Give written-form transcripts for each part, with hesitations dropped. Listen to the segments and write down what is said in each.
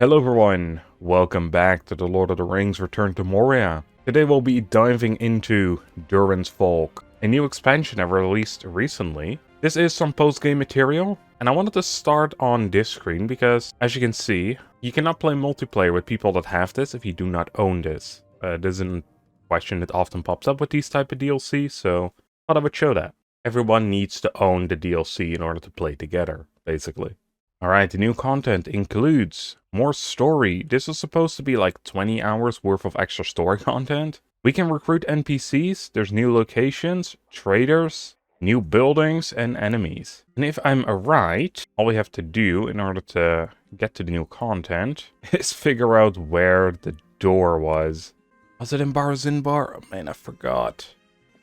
Hello everyone, welcome back to the Lord of the Rings Return to Moria. Today we'll be diving into Durin's Folk, a new expansion I released recently. This is some post-game material, and I wanted to start on this screen because, as you can see, you cannot play multiplayer with people that have this if you do not own this. This is a question that often pops up with these type of DLC, so I thought I would show that. Everyone needs to own the DLC in order to play together, basically. Alright, the new content includes more story. This is supposed to be like 20 hours worth of extra story content. We can recruit NPCs, there's new locations, traders, new buildings, and enemies. And if I'm right, all we have to do in order to get to the new content is figure out where the door was. Was it in Zinbar? Oh man, I forgot.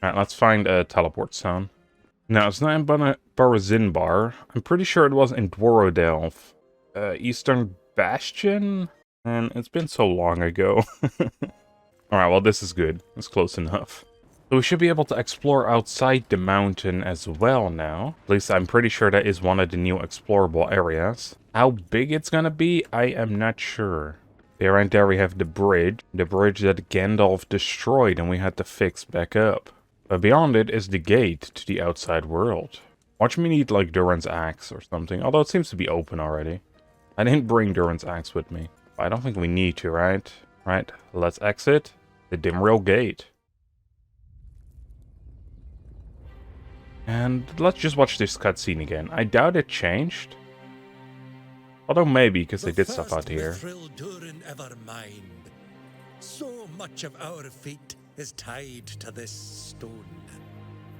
Alright, let's find a teleport zone. No, it's not in Zinbar. I'm pretty sure it was in Dworodelf. Eastern Bastion? And it's been so long ago. Alright, well this is good. It's close enough. So we should be able to explore outside the mountain as well now. At least I'm pretty sure that is one of the new explorable areas. How big it's gonna be, I am not sure. There and there we have the bridge that Gandalf destroyed and we had to fix back up. But beyond it is the gate to the outside world. Watch me need like Durin's axe or something, although it seems to be open already. I didn't bring Durin's axe with me. I don't think we need to, right? Right, let's exit the Dimrill Gate. And let's just watch this cutscene again. I doubt it changed. Although maybe, because they did stuff out here. Durin ever mind. So much of our fate is tied to this stone.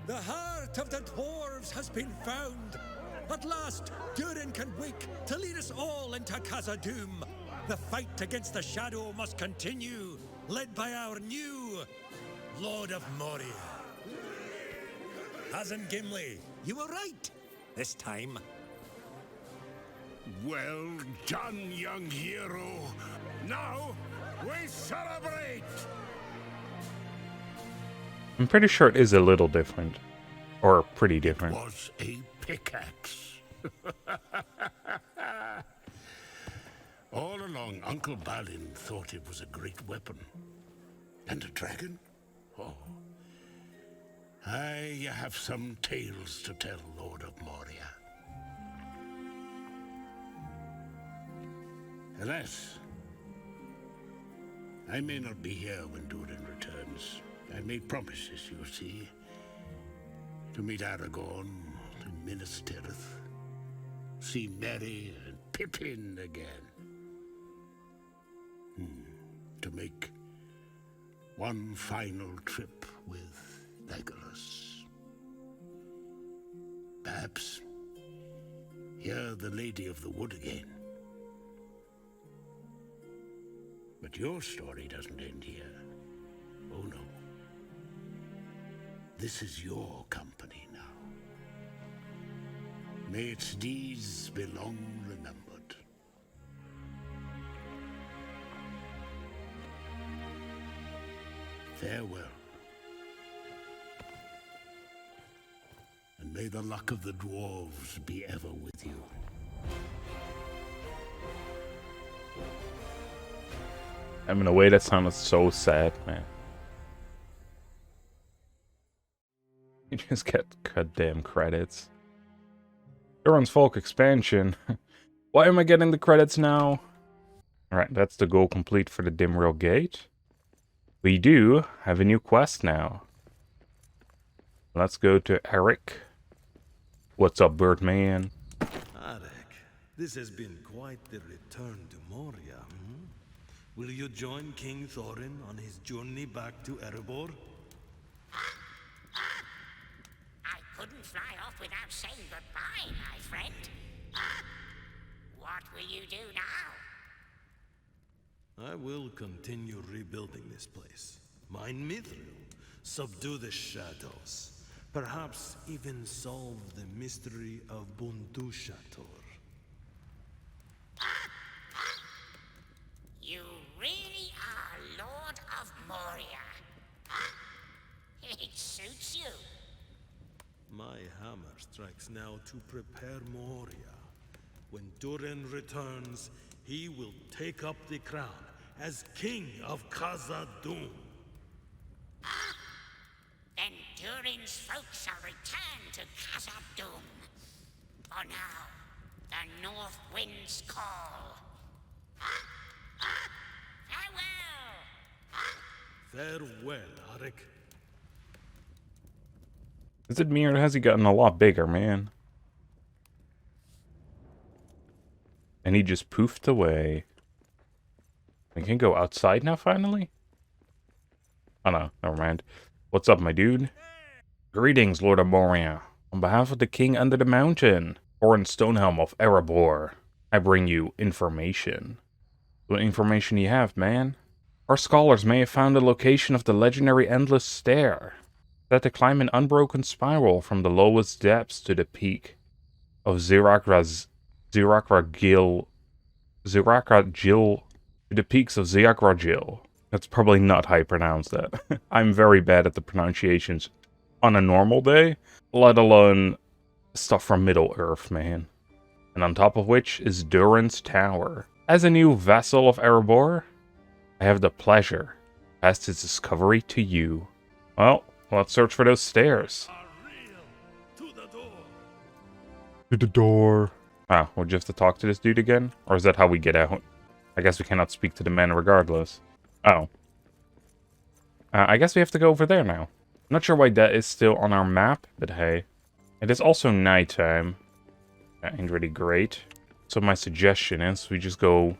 The heart of the dwarves has been found. At last, Durin can wake to lead us all into Khazad-dûm. The fight against the shadow must continue, led by our new Lord of Moria. Hasn't Gimli, you were right this time. Well done, young hero. Now, we celebrate! I'm pretty sure it is a little different. Or pretty different. It was a pickaxe. All along, Uncle Balin thought it was a great weapon. And a dragon? Oh. I have some tales to tell, Lord of Moria. Alas, I may not be here when Durin returns. I made promises, you see, to meet Aragorn in Minas Tirith, see Merry and Pippin again, to make one final trip with Legolas. Perhaps hear the Lady of the Wood again. But your story doesn't end here. Oh no. This is your company now. May its deeds be long remembered. Farewell. And may the luck of the dwarves be ever with you. I mean, the way that sounded so sad, man. You just get goddamn credits. Durin's Folk expansion. Why am I getting the credits now? Alright, that's the goal complete for the Dimrill Gate. We do have a new quest now. Let's go to Eric. What's up, Birdman? Eric, this has been quite the return to Moria. Will you join King Thorin on his journey back to Erebor? I couldn't fly off without saying goodbye, my friend. What will you do now? I will continue rebuilding this place. Mine Mithril, subdue the shadows. Perhaps even solve the mystery of Bundushator. You really are Lord of Moria. It suits you. My hammer strikes now to prepare Moria. When Durin returns, he will take up the crown as king of Khazad-dûm. Then Durin's folk shall return to Khazad-dûm. For now, the North Winds call. Farewell! Farewell, Arik. Is it me or has he gotten a lot bigger, man? And he just poofed away. We can go outside now, finally? Oh no, never mind. What's up, my dude? Greetings, Lord of Moria. On behalf of the King under the mountain, Orin Stonehelm of Erebor, I bring you information. What information you have, man? Our scholars may have found the location of the legendary Endless Stair, set to climb an unbroken spiral from the lowest depths to the peak of Zirakragil, to the peaks of Zirakragil. That's probably not how you pronounce that. I'm very bad at the pronunciations on a normal day, let alone stuff from Middle-earth, man. And on top of which is Durin's Tower. As a new vassal of Erebor, I have the pleasure to pass its discovery to you. Well, let's search for those stairs. To the door. To the door. Ah, we'll just have to talk to this dude again? Or is that how we get out? I guess we cannot speak to the man regardless. Oh. I guess we have to go over there now. Not sure why that is still on our map, but hey. It is also nighttime. That ain't really great. So my suggestion is we just go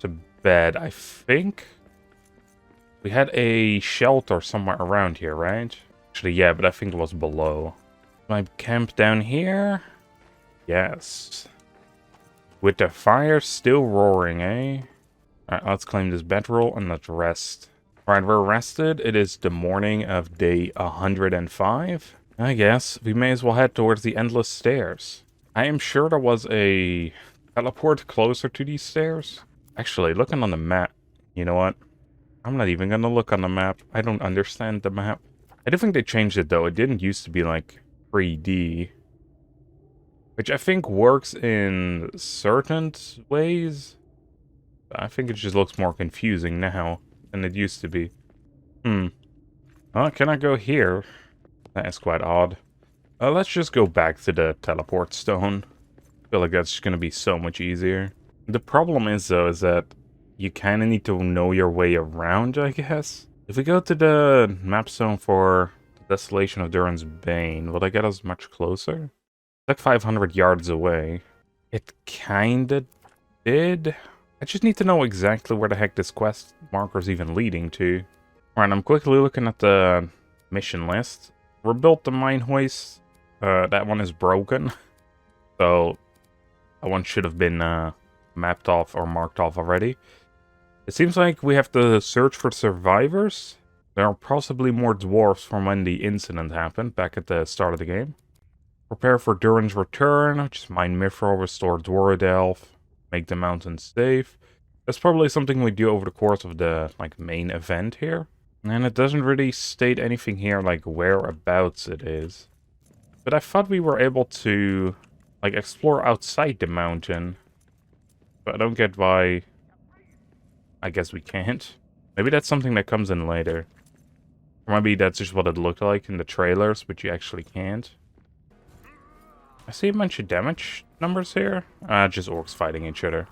to bed. I think we had a shelter somewhere around here, right? Actually, yeah, but I think it was below. My camp down here? Yes. With the fire still roaring, eh? Alright, let's claim this bedroll and let's rest. Alright, we're rested. It is the morning of day 105. I guess we may as well head towards the Endless Stairs. I am sure there was a teleport closer to these stairs. Actually, looking on the map, you know what? I'm not even gonna look on the map. I don't understand the map. I do think they changed it though. It didn't used to be like 3D. Which I think works in certain ways. I think it just looks more confusing now than it used to be. Well, can I go here? That is quite odd. Let's just go back to the teleport stone. I feel like that's just going to be so much easier. The problem is, though, is that you kind of need to know your way around, I guess. If we go to the map stone for the Desolation of Durin's Bane, will that get us much closer? It's like 500 yards away. It kinda did. I just need to know exactly where the heck this quest marker is even leading to. Alright, I'm quickly looking at the mission list. Rebuilt the mine hoist. That one is broken. So, that one should have been mapped off or marked off already. It seems like we have to search for survivors. There are possibly more dwarves from when the incident happened back at the start of the game. Prepare for Durin's return. Just mine Mithril, restore Dwaradelf, make the mountains safe. That's probably something we do over the course of the main event here. And it doesn't really state anything here like whereabouts it is. But I thought we were able to explore outside the mountain. But I don't get why I guess we can't. Maybe that's something that comes in later. Or maybe that's just what it looked like in the trailers, but you actually can't. I see a bunch of damage numbers here. Just orcs fighting each other.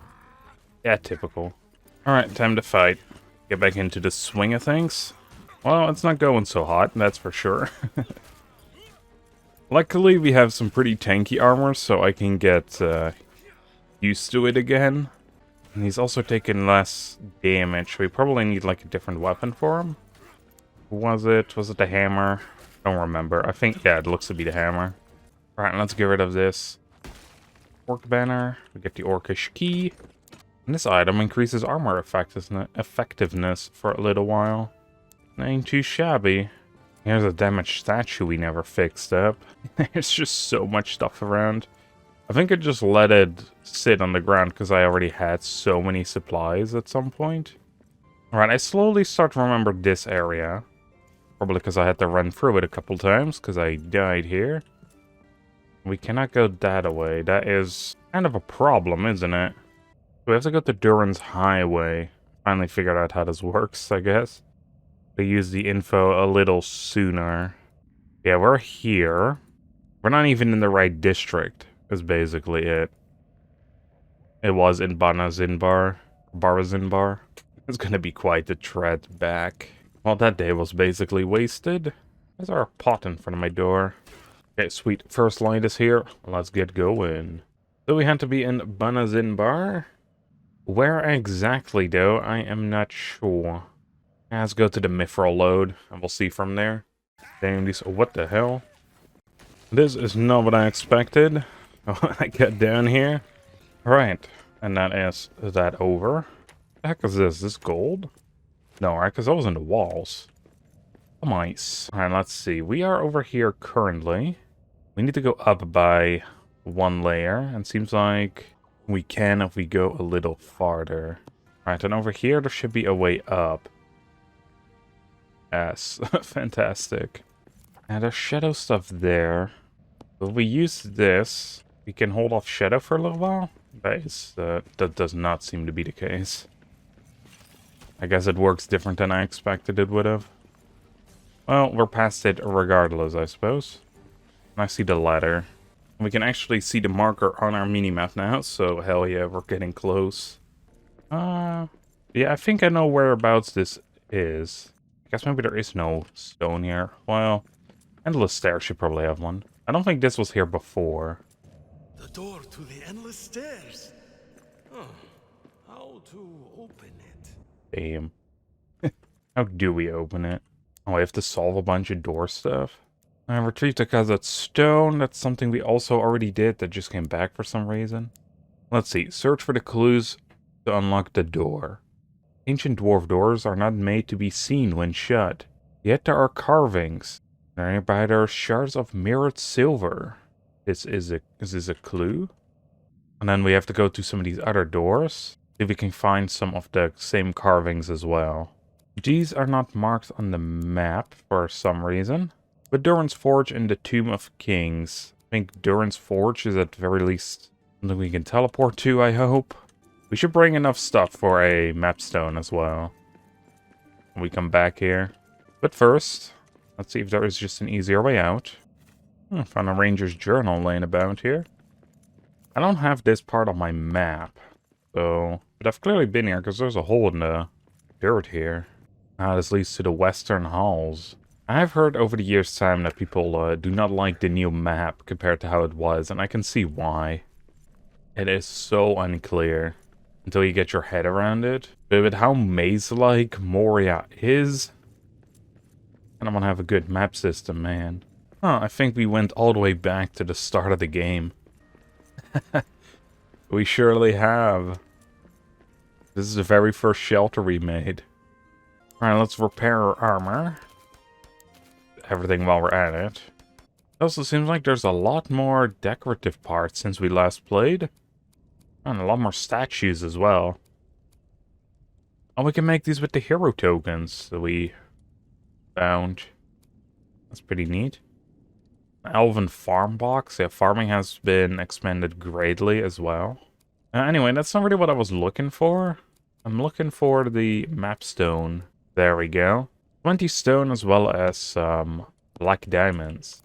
Yeah, typical. Alright, time to fight. Get back into the swing of things. Well, it's not going so hot, that's for sure. Luckily, we have some pretty tanky armor, so I can get used to it again. And he's also taking less damage, so we probably need a different weapon for him. Who was it? Was it the hammer? I don't remember. I think, yeah, it looks to be the hammer. Alright, let's get rid of this orc banner. We get the orcish key. And this item increases armor effectiveness for a little while. Ain't too shabby. Here's a damaged statue we never fixed up. There's just so much stuff around. I think I just let it sit on the ground because I already had so many supplies at some point. Alright, I slowly start to remember this area. Probably because I had to run through it a couple times because I died here. We cannot go that way. That is kind of a problem, isn't it? we have to go to Durin's Highway. Finally figured out how this works, I guess. To use the info a little sooner. Yeah, we're here. We're not even in the right district, is basically it. It was in Barazinbar. It's gonna be quite the trek back. Well, that day was basically wasted. There's our pot in front of my door. Okay, sweet. First light is here. Let's get going. So we had to be in Banazinbar. Where exactly, though, I am not sure. Let's go to the Mithril load, and we'll see from there. Damn, these... What the hell? This is not what I expected. I get down here. Right, and that is that over. What the heck is this? Is this gold? No, right? Because that was in the walls. Some ice. Alright, let's see. We are over here currently. We need to go up by one layer, and seems like we can if we go a little farther. Alright, and over here there should be a way up. Yes, fantastic. And there's shadow stuff there. If we use this, we can hold off shadow for a little while. That does not seem to be the case. I guess it works different than I expected it would have. Well, we're past it regardless, I suppose. And I see the ladder. We can actually see the marker on our minimap now, so hell yeah, we're getting close. Yeah, I think I know whereabouts this is. I guess maybe there is no stone here. Well, Endless Stairs should probably have one. I don't think this was here before. The door to the endless stairs. Oh, how to open it? Damn. How do we open it? Oh, I have to solve a bunch of door stuff. I retrieved the Kazat stone. That's something we also already did that just came back for some reason. Let's see. Search for the clues to unlock the door. Ancient dwarf doors are not made to be seen when shut. Yet there are carvings. Nearby there are shards of mirrored silver. Is this a clue? And then we have to go to some of these other doors. See if we can find some of the same carvings as well. These are not marked on the map for some reason. But Durin's Forge and the Tomb of Kings. I think Durin's Forge is at the very least something we can teleport to, I hope. We should bring enough stuff for a map stone as well. When we come back here. But first, let's see if there is just an easier way out. Found a ranger's journal laying about here. I don't have this part on my map. So, but I've clearly been here because there's a hole in the dirt here. This leads to the Western Halls. I've heard over the years' time that people do not like the new map compared to how it was, and I can see why. It is so unclear until you get your head around it. But with how maze-like Moria is, and I'm gonna have a good map system, man. I think we went all the way back to the start of the game. We surely have. This is the very first shelter we made. Alright, let's repair our armor. Everything while we're at it. It also seems like there's a lot more decorative parts since we last played. And a lot more statues as well. Oh, we can make these with the hero tokens that we found. That's pretty neat. Elven farm box. Yeah, farming has been expanded greatly as well. Anyway, that's not really what I was looking for. I'm looking for the map stone. There we go. 20 stone as well as black diamonds.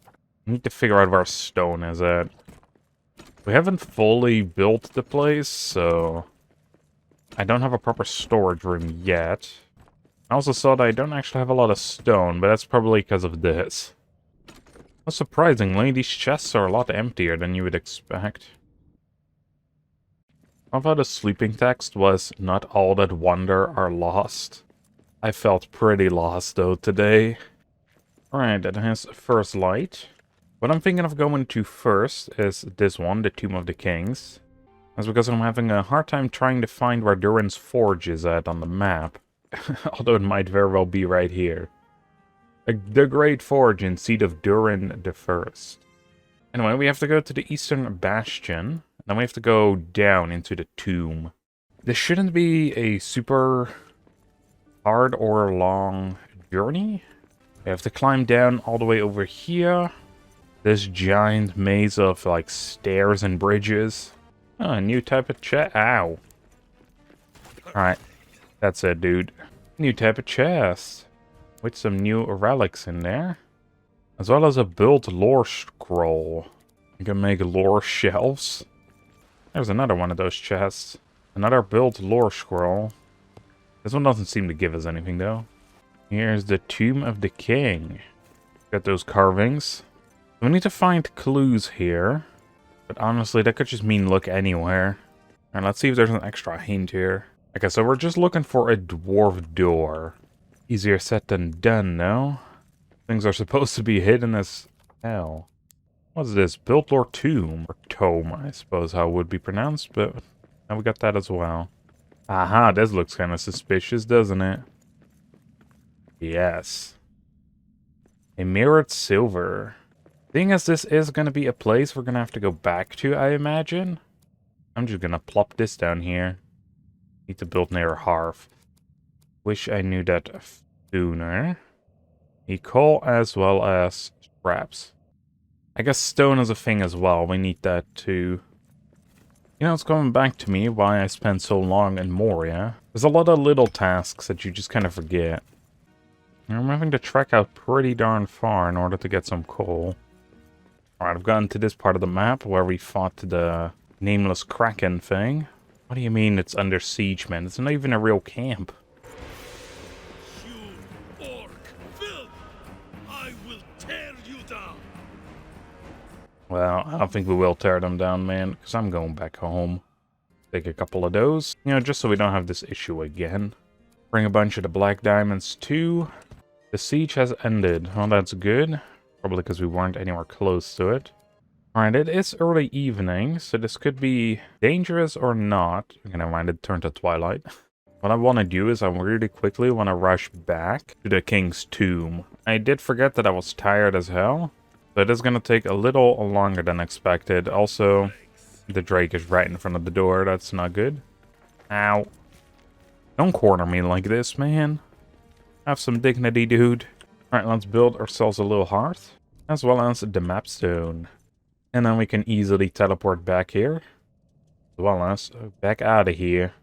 I need to figure out where stone is at. We haven't fully built the place, so I don't have a proper storage room yet. I also saw that I don't actually have a lot of stone, but that's probably because of this. Well, surprisingly, these chests are a lot emptier than you would expect. I thought the sleeping text was "Not all that wander are lost." I felt pretty lost, though, today. Alright, that has first light. What I'm thinking of going to first is this one, the Tomb of the Kings. That's because I'm having a hard time trying to find where Durin's Forge is at on the map. Although it might very well be right here. The Great Forge in seat of Durin the First. Anyway, we have to go to the Eastern Bastion. Then we have to go down into the tomb. This shouldn't be a super hard or long journey. We have to climb down all the way over here. This giant maze of like stairs and bridges. Oh, a new type of chest. Ow. Alright, that's it, dude. New type of chest. With some new relics in there. As well as a built lore scroll. You can make lore shelves. There's another one of those chests. Another built lore scroll. This one doesn't seem to give us anything, though. Here's the Tomb of the King. Got those carvings. We need to find clues here. But honestly, that could just mean look anywhere. And let's see if there's an extra hint here. Okay, so we're just looking for a dwarf door. Easier said than done, no? Things are supposed to be hidden as hell. What's this? Built lore tomb. Or tome, I suppose how it would be pronounced, but now we got that as well. Aha, this looks kind of suspicious, doesn't it? Yes. A mirrored silver. Seeing as this is going to be a place we're going to have to go back to, I imagine. I'm just going to plop this down here. Need to build near a hearth. Wish I knew that sooner. A coal as well as scraps. I guess stone is a thing as well. We need that too. You know, it's coming back to me why I spent so long in Moria. There's a lot of little tasks that you just kind of forget. And I'm having to trek out pretty darn far in order to get some coal. Alright, I've gotten to this part of the map where we fought the nameless Kraken thing. What do you mean it's under siege, man? It's not even a real camp. You orc filth! I will tear you down! Well, I don't think we will tear them down, man, because I'm going back home. Take a couple of those, you know, just so we don't have this issue again. Bring a bunch of the black diamonds too. The siege has ended. Oh, that's good. Probably because we weren't anywhere close to it. Alright, it is early evening, so this could be dangerous or not. Okay, never mind, it turned to twilight. What I want to do is I really quickly want to rush back to the king's tomb. I did forget that I was tired as hell. So it is going to take a little longer than expected. Also, the Drake is right in front of the door. That's not good. Ow. Don't corner me like this, man. Have some dignity, dude. Alright, let's build ourselves a little hearth. As well as the map stone. And then we can easily teleport back here. As well as back out of here.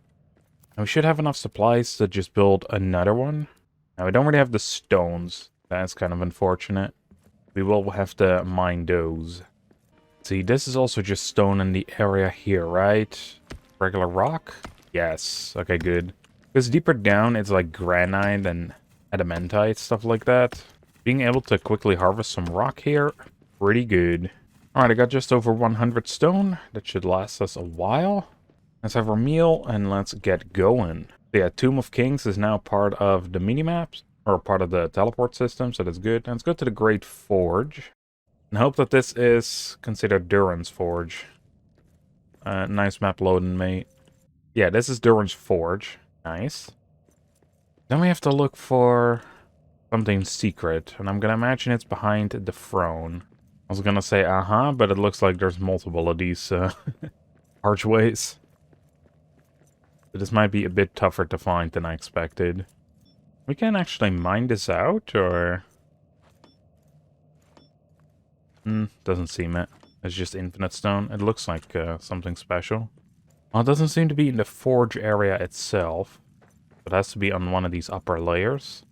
And we should have enough supplies to just build another one. Now, we don't really have the stones. That's kind of unfortunate. We will have to mine those. See, this is also just stone in the area here, right? Regular rock? Yes. Okay, good. Because deeper down, it's like granite and adamantite, stuff like that. Being able to quickly harvest some rock here, pretty good. Alright, I got just over 100 stone. That should last us a while. Let's have our meal, and let's get going. So yeah, Tomb of Kings is now part of the minimaps, or part of the teleport system, so that's good. And let's go to the Great Forge. And hope that this is considered Durin's Forge. Nice map loading, mate. Yeah, this is Durin's Forge. Nice. Then we have to look for something secret, and I'm gonna imagine it's behind the throne. I was gonna say, but it looks like there's multiple of these archways. So this might be a bit tougher to find than I expected. We can actually mine this out, or... doesn't seem it. It's just infinite stone. It looks like something special. Well, it doesn't seem to be in the forge area itself. It has to be on one of these upper layers.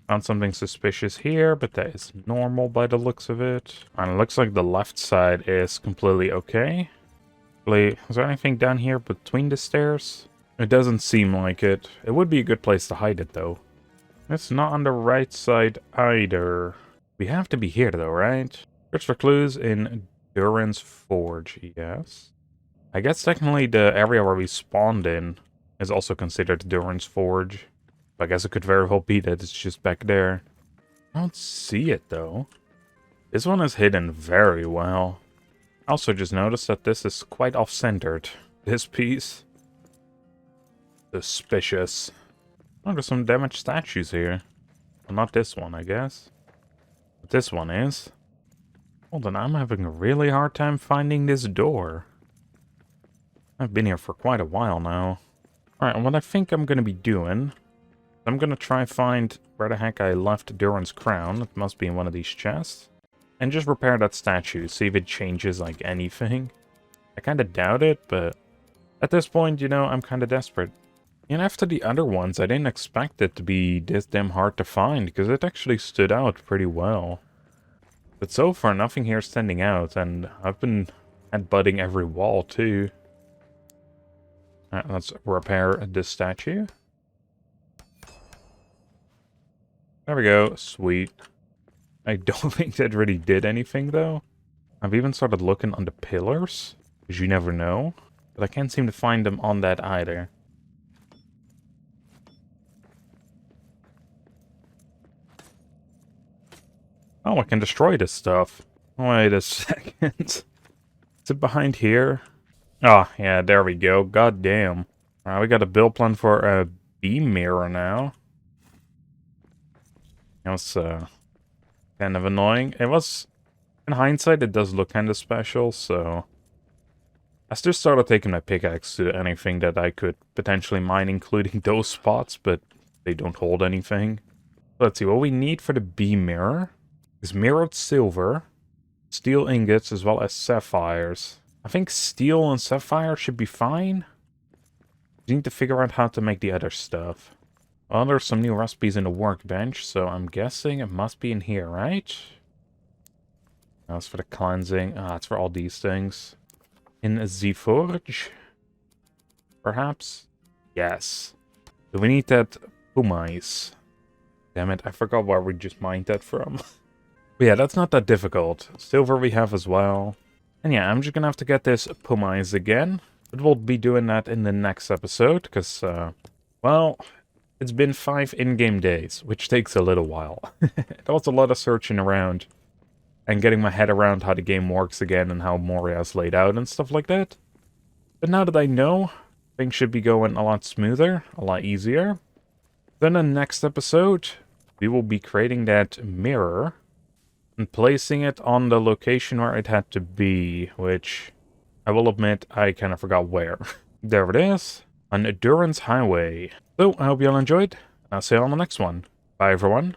Found something suspicious here, but that is normal by the looks of it. And it looks like the left side is completely okay. Is there anything down here between the stairs? It doesn't seem like it. It would be a good place to hide it, though. It's not on the right side either. We have to be here, though, right? Search for clues in Durin's Forge, yes. I guess technically the area where we spawned in is also considered Durin's Forge. I guess it could very well be that it's just back there. I don't see it, though. This one is hidden very well. I also just noticed that this is quite off-centered. This piece. Suspicious. Oh, there's some damaged statues here. Well, not this one, I guess. But this one is. Well, then I'm having a really hard time finding this door. I've been here for quite a while now. Alright, and what I think I'm going to be doing... I'm going to try find where the heck I left Durin's crown. It must be in one of these chests. And just repair that statue, see if it changes like anything. I kind of doubt it, but at this point, you know, I'm kind of desperate. And after the other ones, I didn't expect it to be this damn hard to find, because it actually stood out pretty well. But so far, nothing here is standing out, and I've been headbutting every wall, too. Let's repair this statue. There we go. Sweet. I don't think that really did anything, though. I've even started looking on the pillars, because you never know. But I can't seem to find them on that either. Oh, I can destroy this stuff. Wait a second. Is it behind here? Oh, yeah, there we go. God damn. We got a build plan for a beam mirror now. That was kind of annoying. It was, in hindsight, it does look kind of special, so... I just started taking my pickaxe to anything that I could potentially mine, including those spots, but they don't hold anything. Let's see, what we need for the beam mirror is mirrored silver, steel ingots, as well as sapphires. I think steel and sapphire should be fine. We need to figure out how to make the other stuff. Well, there's some new recipes in the workbench, so I'm guessing it must be in here, right? That's for the cleansing. It's for all these things. In the forge? Perhaps? Yes. Do we need that pumice? Damn it, I forgot where we just mined that from. But yeah, that's not that difficult. Silver we have as well. And yeah, I'm just gonna have to get this pumice again. But we'll be doing that in the next episode, because, well, it's been 5 in-game days, which takes a little while. It was a lot of searching around, and getting my head around how the game works again, and how Moria is laid out and stuff like that. But now that I know, things should be going a lot smoother, a lot easier. Then in the next episode, we will be creating that mirror, and placing it on the location where it had to be, which I will admit I kind of forgot where. There it is, on Durin's Highway. So, I hope you all enjoyed, and I'll see you on the next one. Bye everyone.